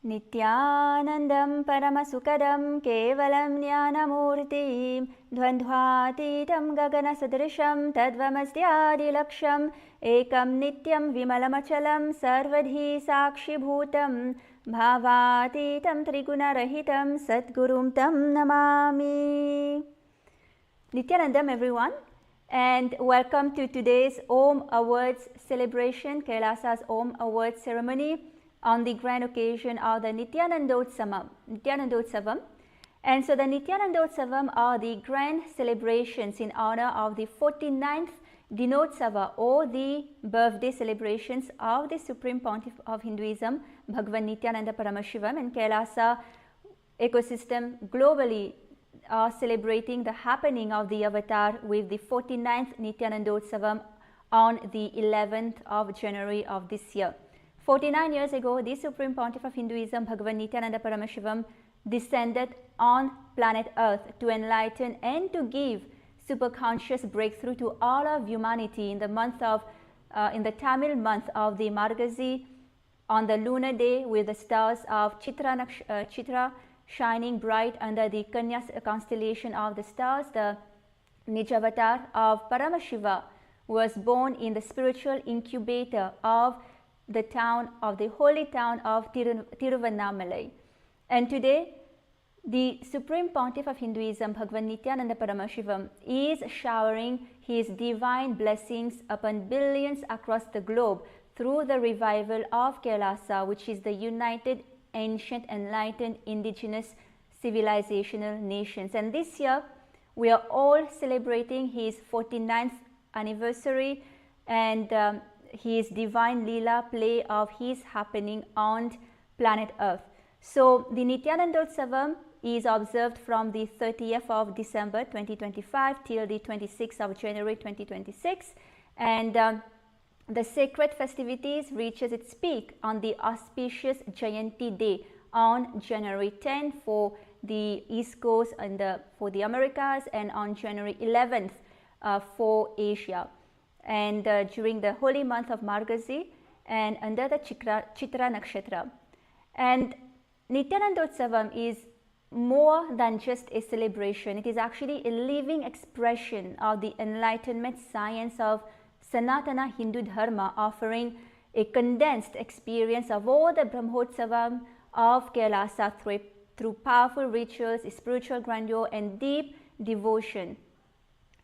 Nithyanandam Paramasukadam Kevalam Jnanamurtim Dvandhvatitam Gaganasadrisham Tadvamastyadilaksham Ekam Nityam Vimalamachalam Sarvadhi Sakshibhutam Bhavatitam Trigunarahitam Satgurum Tam Namami. Nithyanandam, everyone, and welcome to today's Om Awards celebration, Kailasa's Om Awards ceremony on the grand occasion of the Nithyanandotsavam. And so the Nithyanandotsavam are the grand celebrations in honor of the 49th Dinotsava, or the birthday celebrations of the Supreme Pontiff of Hinduism, Bhagavan Nithyananda Paramashivam, and Kailasa ecosystem globally are celebrating the happening of the avatar with the 49th Nithyanandotsavam on the 11th of January of this year. 49 years ago, the Supreme Pontiff of Hinduism, Bhagavan Nithyananda Paramashivam, descended on planet Earth to enlighten and to give superconscious breakthrough to all of humanity in the Tamil month of the Margazhi, on the lunar day with the stars of Chitrā shining bright under the Kanya constellation of the stars. The Nijavatar of Paramashiva was born in the spiritual incubator of the holy town of Tiruvannamalai. And today, the Supreme Pontiff of Hinduism, Bhagavan Nithyananda Paramashivam, is showering his divine blessings upon billions across the globe through the revival of Kailasa, which is the united, ancient, enlightened, indigenous civilizational nations. And this year, we are all celebrating his 49th anniversary and his divine Leela play of his happening on planet Earth. So the Nithyanandotsavam is observed from the 30th of December 2025 till the 26th of January 2026, and the sacred festivities reaches its peak on the auspicious Jayanti day on January 10 for the East Coast and for the Americas, and on January 11th for Asia, and during the holy month of Margazhi and under the Chitrā nakshatra. And Nithyanandotsavam is more than just a celebration. It is actually a living expression of the enlightenment science of Sanatana Hindu Dharma, offering a condensed experience of all the Brahmotsavam of Kailasa through powerful rituals, spiritual grandeur, and deep devotion.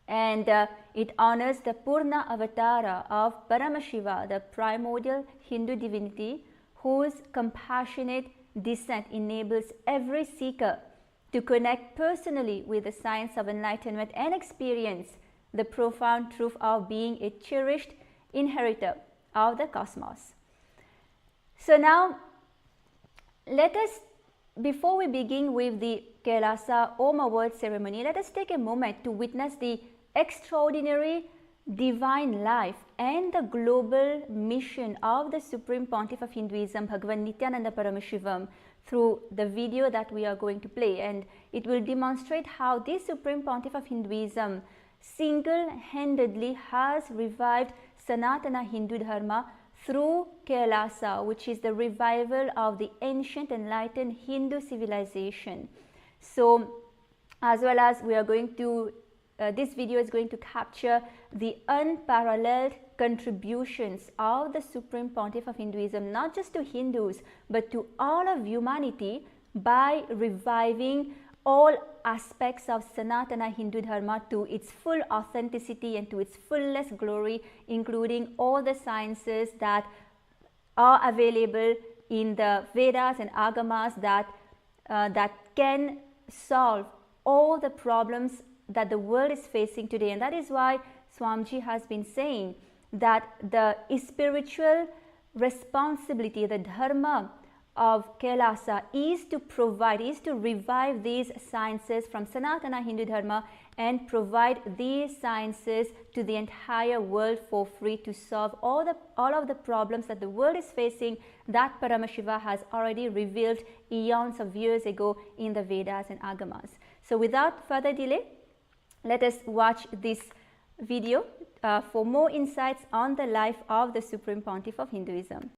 And it honors the Purnavathara of Paramashiva, the primordial Hindu divinity, whose compassionate descent enables every seeker to connect personally with the science of enlightenment and experience the profound truth of being a cherished inheritor of the cosmos. So now, let us, before we begin with the Kailasa Om Award ceremony, let us take a moment to witness the extraordinary divine life and the global mission of the Supreme Pontiff of Hinduism, Bhagavan Nithyananda Paramashivam, through the video that we are going to play. And it will demonstrate how the Supreme Pontiff of Hinduism single-handedly has revived Sanatana Hindu Dharma through Kailasa, which is the revival of the ancient enlightened Hindu civilization. So, as well as we are going to this video is going to capture the unparalleled contributions of the Supreme Pontiff of Hinduism, not just to Hindus, but to all of humanity, by reviving all aspects of Sanatana Hindu Dharma to its full authenticity and to its fullest glory, including all the sciences that are available in the Vedas and Agamas that can solve all the problems that the world is facing today. And that is why Swamiji has been saying that the spiritual responsibility, the dharma of Kailasa is to revive these sciences from Sanatana Hindu Dharma and provide these sciences to the entire world for free to solve all of the problems that the world is facing, that Paramashiva has already revealed eons of years ago in the Vedas and Agamas. So without further delay, let us watch this video for more insights on the life of the Supreme Pontiff of Hinduism.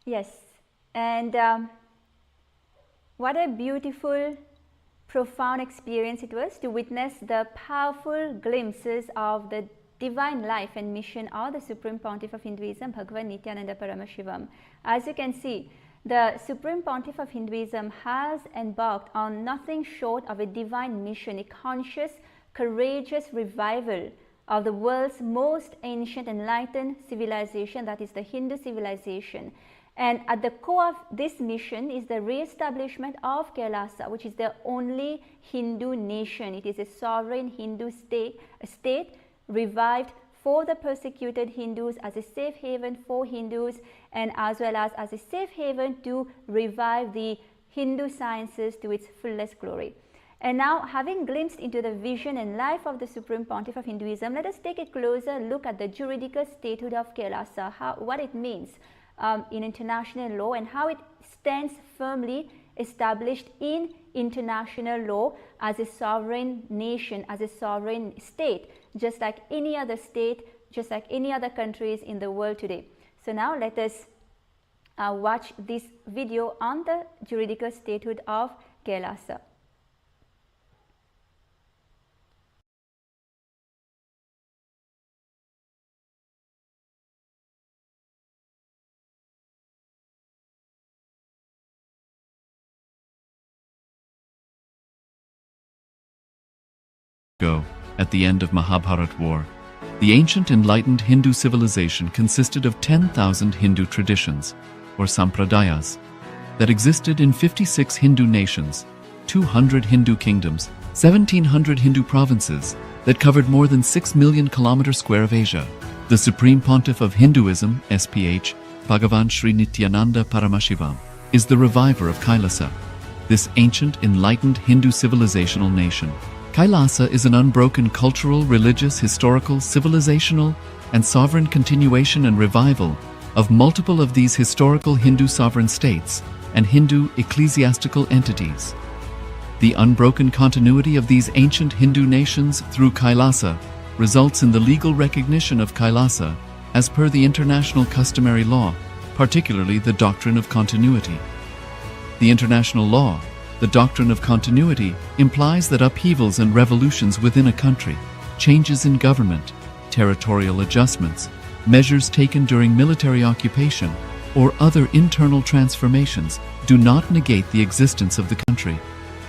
Yes, and what a beautiful, profound experience it was to witness the powerful glimpses of the divine life and mission of the Supreme Pontiff of Hinduism, BHAGAVAN Nithyananda Paramashivam. As you can see, the Supreme Pontiff of Hinduism has embarked on nothing short of a divine mission, a conscious, courageous revival of the world's most ancient enlightened civilization, that is the Hindu civilization. And at the core of this mission is the re-establishment of KAILASA, which is the only Hindu nation. It is a sovereign Hindu state revived for the persecuted Hindus, as a safe haven for Hindus, and as well as a safe haven to revive the Hindu sciences to its fullest glory. And now, having glimpsed into the vision and life of the Supreme Pontiff of Hinduism, let us take a closer look at the juridical statehood of KAILASA, what it means in international law, and how it stands firmly established in international law as a sovereign nation, as a sovereign state, just like any other state, just like any other countries in the world today. So now let us watch this video on the juridical statehood of KAILASA. At the end of Mahabharat war, the ancient enlightened Hindu civilization consisted of 10,000 Hindu traditions, or sampradayas, that existed in 56 Hindu nations, 200 Hindu kingdoms, 1,700 Hindu provinces that covered more than 6 million kilometers square of Asia. The Supreme Pontiff of Hinduism, SPH, Bhagavan Sri Nithyananda Paramashivam, is the reviver of KAILASA, this ancient enlightened Hindu civilizational nation. KAILASA is an unbroken cultural, religious, historical, civilizational, and sovereign continuation and revival of multiple of these historical Hindu sovereign states and Hindu ecclesiastical entities. The unbroken continuity of these ancient Hindu nations through KAILASA results in the legal recognition of KAILASA as per the international customary law, particularly the doctrine of continuity. The international law, the doctrine of continuity, implies that upheavals and revolutions within a country, changes in government, territorial adjustments, measures taken during military occupation, or other internal transformations do not negate the existence of the country,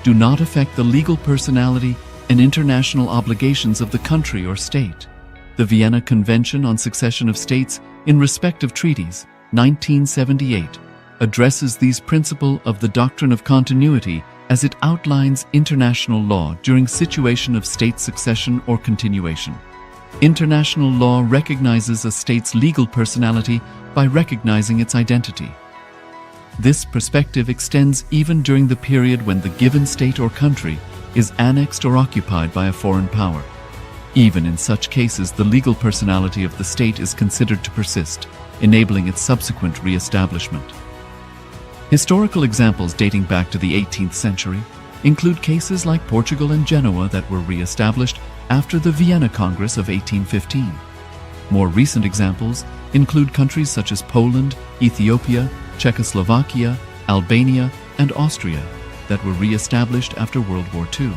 do not affect the legal personality and international obligations of the country or state. The Vienna Convention on Succession of States in respect of treaties, 1978, addresses these principles of the doctrine of continuity as it outlines international law during situation of state succession or continuation. International law recognizes a state's legal personality by recognizing its identity. This perspective extends even during the period when the given state or country is annexed or occupied by a foreign power. Even in such cases, the legal personality of the state is considered to persist, enabling its subsequent re-establishment. Historical examples dating back to the 18th century include cases like Portugal and Genoa that were re-established after the Vienna Congress of 1815. More recent examples include countries such as Poland, Ethiopia, Czechoslovakia, Albania, and Austria that were re-established after World War II.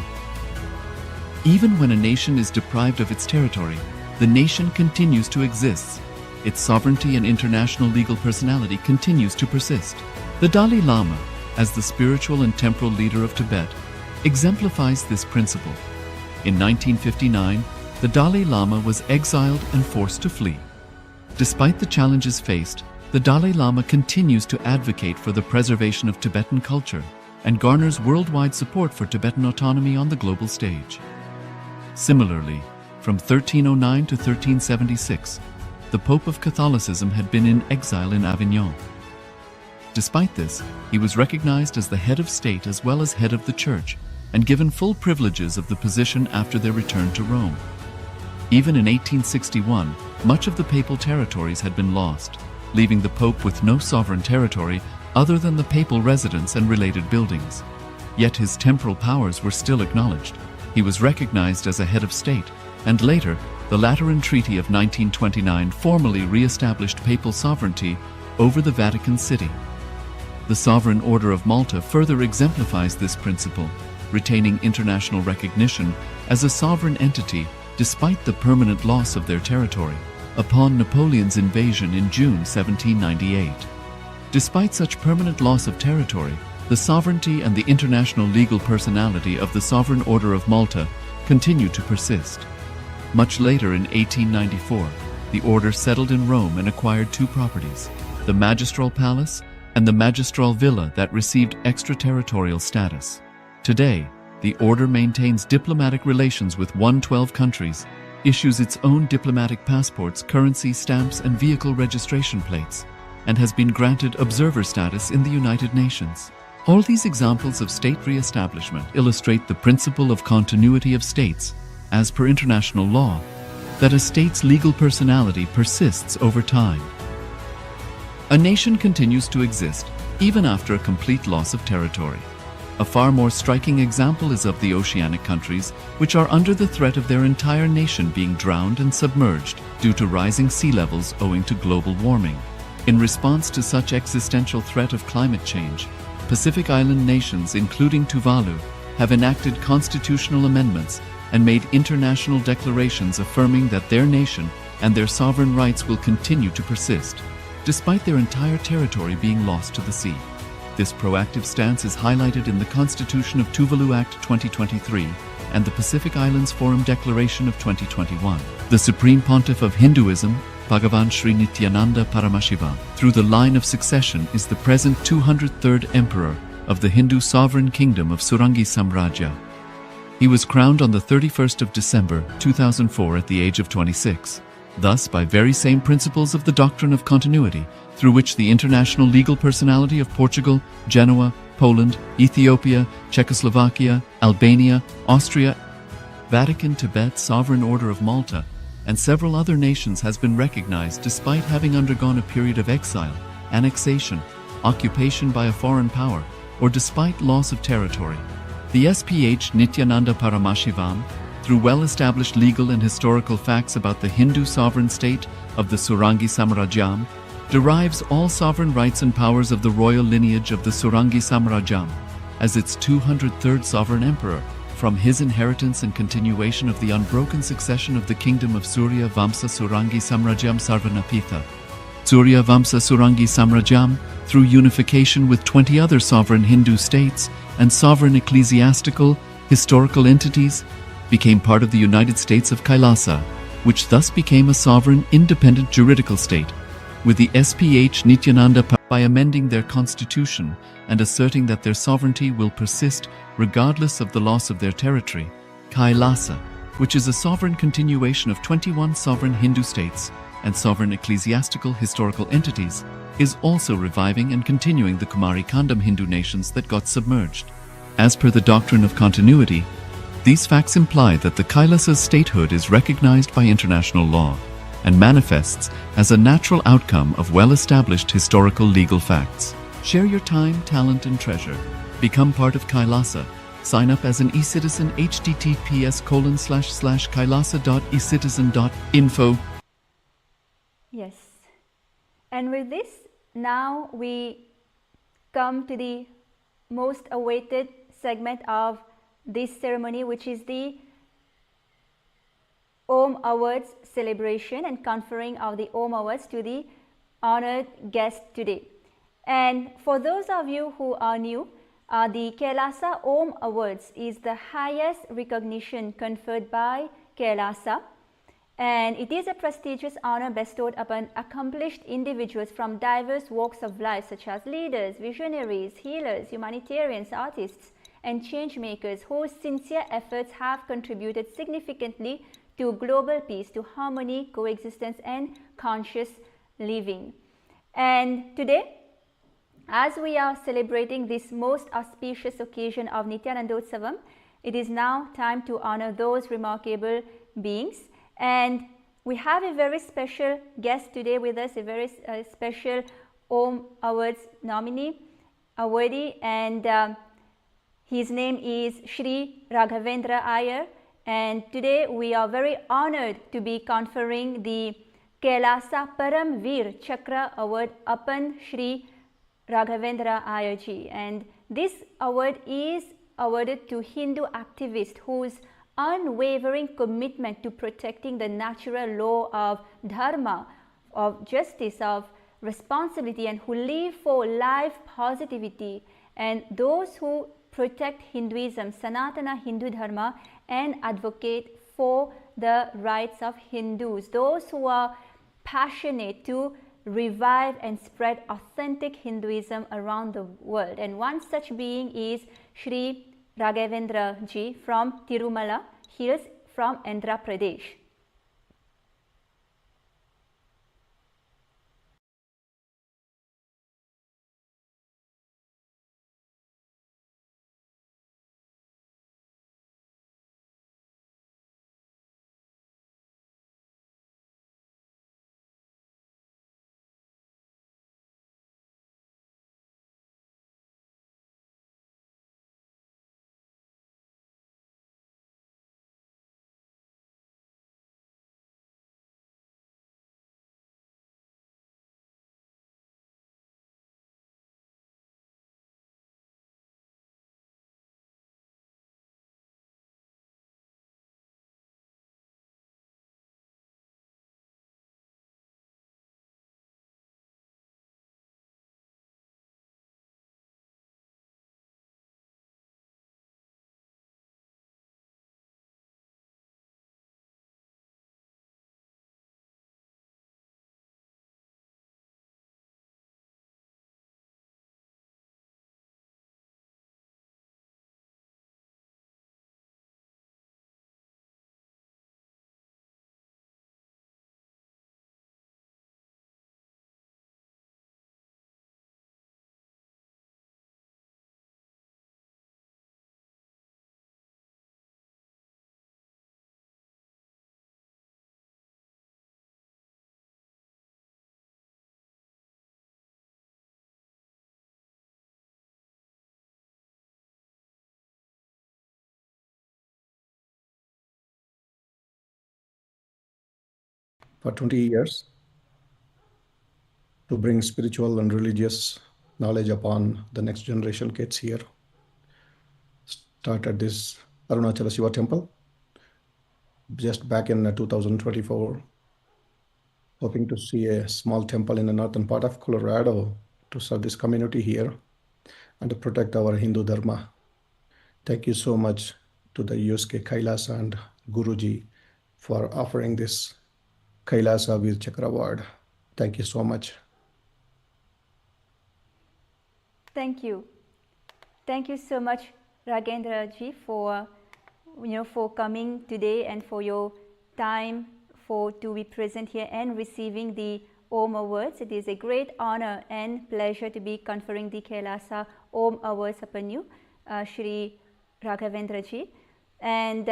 Even when a nation is deprived of its territory, the nation continues to exist. Its sovereignty and international legal personality continues to persist. The Dalai Lama, as the spiritual and temporal leader of Tibet, exemplifies this principle. In 1959, the Dalai Lama was exiled and forced to flee. Despite the challenges faced, the Dalai Lama continues to advocate for the preservation of Tibetan culture and garners worldwide support for Tibetan autonomy on the global stage. Similarly, from 1309 to 1376, the Pope of Catholicism had been in exile in Avignon. Despite this, he was recognized as the head of state as well as head of the church and given full privileges of the position after their return to Rome. Even in 1861, much of the papal territories had been lost, leaving the Pope with no sovereign territory other than the papal residence and related buildings. Yet his temporal powers were still acknowledged. He was recognized as a head of state, and later, the Lateran Treaty of 1929 formally re-established papal sovereignty over the Vatican City. The Sovereign Order of Malta further exemplifies this principle, retaining international recognition as a sovereign entity despite the permanent loss of their territory upon Napoleon's invasion in June 1798. Despite such permanent loss of territory, the sovereignty and the international legal personality of the Sovereign Order of Malta continue to persist. Much later in 1894, the order settled in Rome and acquired two properties, the Magistral Palace and the Magistral Villa that received extraterritorial status. Today, the order maintains diplomatic relations with 112 countries, issues its own diplomatic passports, currency stamps and vehicle registration plates, and has been granted observer status in the United Nations. All these examples of state re-establishment illustrate the principle of continuity of states, as per international law, that a state's legal personality persists over time. A nation continues to exist even after a complete loss of territory. A far more striking example is of the oceanic countries, which are under the threat of their entire nation being drowned and submerged due to rising sea levels owing to global warming. In response to such existential threat of climate change, Pacific Island nations, including Tuvalu, have enacted constitutional amendments and made international declarations affirming that their nation and their sovereign rights will continue to persist, despite their entire territory being lost to the sea. This proactive stance is highlighted in the Constitution of Tuvalu Act 2023 and the Pacific Islands Forum Declaration of 2021. The Supreme Pontiff of Hinduism, BHAGAVAN Sri Nithyananda Paramashiva, through the line of succession is the present 203rd Emperor of the Hindu Sovereign Kingdom of Surangi Samrajya. He was crowned on the 31st of December 2004 at the age of 26. Thus, by very same principles of the doctrine of continuity, through which the international legal personality of Portugal, Genoa, Poland, Ethiopia, Czechoslovakia, Albania, Austria, Vatican, Tibet, Sovereign Order of Malta, and several other nations has been recognized despite having undergone a period of exile, annexation, occupation by a foreign power, or despite loss of territory. The SPH Nithyananda Paramashivam, through well-established legal and historical facts about the Hindu sovereign state of the Surangi Samrajyam, derives all sovereign rights and powers of the royal lineage of the Surangi Samrajyam as its 203rd sovereign emperor, from his inheritance and continuation of the unbroken succession of the kingdom of Surya Vamsa Surangi Samrajyam Sarvanapitha. Surya Vamsa Surangi Samrajyam, through unification with 20 other sovereign Hindu states and sovereign ecclesiastical, historical entities, became part of the United States of Kailasa, which thus became a sovereign, independent juridical state, with the SPH Nithyananda by amending their constitution and asserting that their sovereignty will persist regardless of the loss of their territory. Kailasa, which is a sovereign continuation of 21 sovereign Hindu states and sovereign ecclesiastical historical entities, is also reviving and continuing the Kumari Kandam Hindu nations that got submerged. As per the doctrine of continuity, these facts imply that the Kailasa's statehood is recognized by international law and manifests as a natural outcome of well-established historical legal facts. Share your time, talent, and treasure. Become part of Kailasa. Sign up as an eCitizen https://kailasa.ecitizen.info. Yes. And with this, now we come to the most awaited segment of this ceremony, which is the Om Awards celebration and conferring of the Om Awards to the honored guest today. And for those of you who are new, the Kailasa Om Awards is the highest recognition conferred by Kailasa, and it is a prestigious honor bestowed upon accomplished individuals from diverse walks of life, such as leaders, visionaries, healers, humanitarians, artists, and change makers whose sincere efforts have contributed significantly to global peace, to harmony, coexistence, and conscious living. And today, as we are celebrating this most auspicious occasion of Nithyanandotsavam, it is now time to honor those remarkable beings. And we have a very special guest today with us, a very special Om Awards nominee, awardee, and his name is Shri Raghavendra Iyer. And today we are very honored to be conferring the Kailasa Param Veer Chakra Award upon Shri Raghavendra Ayarji, and this award is awarded to Hindu activists whose unwavering commitment to protecting the natural law of dharma, of justice, of responsibility, and who live for life positivity, and those who protect Hinduism, Sanatana Hindu Dharma, and advocate for the rights of Hindus, those who are passionate to revive and spread authentic Hinduism around the world. And one such being is Shri Raghavendra ji from Tirumala Hills from Andhra Pradesh. For 20 years to bring spiritual and religious knowledge upon the next generation kids here. Started this Arunachala Shiva temple just back in 2024, hoping to see a small temple in the northern part of Colorado to serve this community here and to protect our Hindu Dharma. Thank you so much to the USK Kailasa and Guruji for offering this Kailasa Veer Chakra Award. Thank you so much. Thank you. Thank you so much, Ragendra ji, for coming today and for your time to be present here and receiving the Om Awards. It is a great honor and pleasure to be conferring the Kailasa Om Awards upon you, Shri Raghavendra ji. And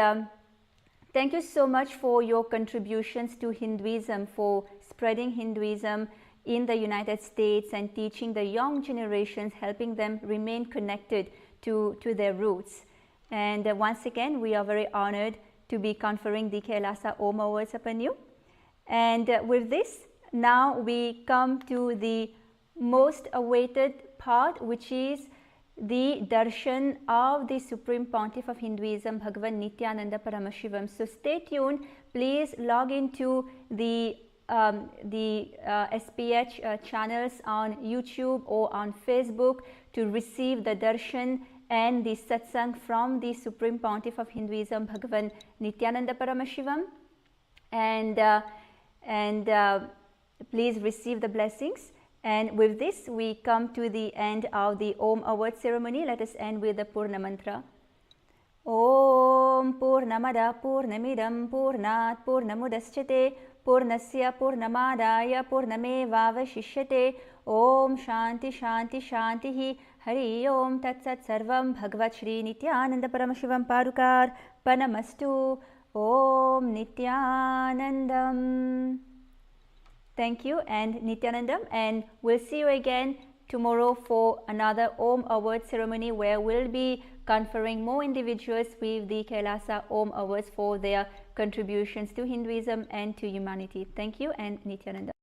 thank you so much for your contributions to Hinduism, for spreading Hinduism in the United States and teaching the young generations, helping them remain connected to their roots. And once again, we are very honored to be conferring the Kailasa Om Awards upon you. And with this, now we come to the most awaited part, which is the darshan of the Supreme Pontiff of Hinduism, Bhagavan Nithyananda Paramashivam. So stay tuned. Please log into the SPH channels on YouTube or on Facebook to receive the darshan and the satsang from the Supreme Pontiff of Hinduism, Bhagavan Nithyananda Paramashivam. And please receive the blessings. And with this, we come to the end of the Om Award ceremony. Let us end with the Purna Mantra. Om Purnamada Purnamidam Purnat Purnamudashyate Purnasya Purnamadaya Purnamevavashishyate. Om Shanti Shanti Shantihi. Hari Om Tat Sat Sarvam Bhagavat Shri Nithyananda Paramashivam Parukar Panamastu. Om Nithyanandam. Thank you and Nithyanandam, and we'll see you again tomorrow for another Om Award ceremony, where we'll be conferring more individuals with the Kailasa Om Awards for their contributions to Hinduism and to humanity. Thank you, and Nithyananda.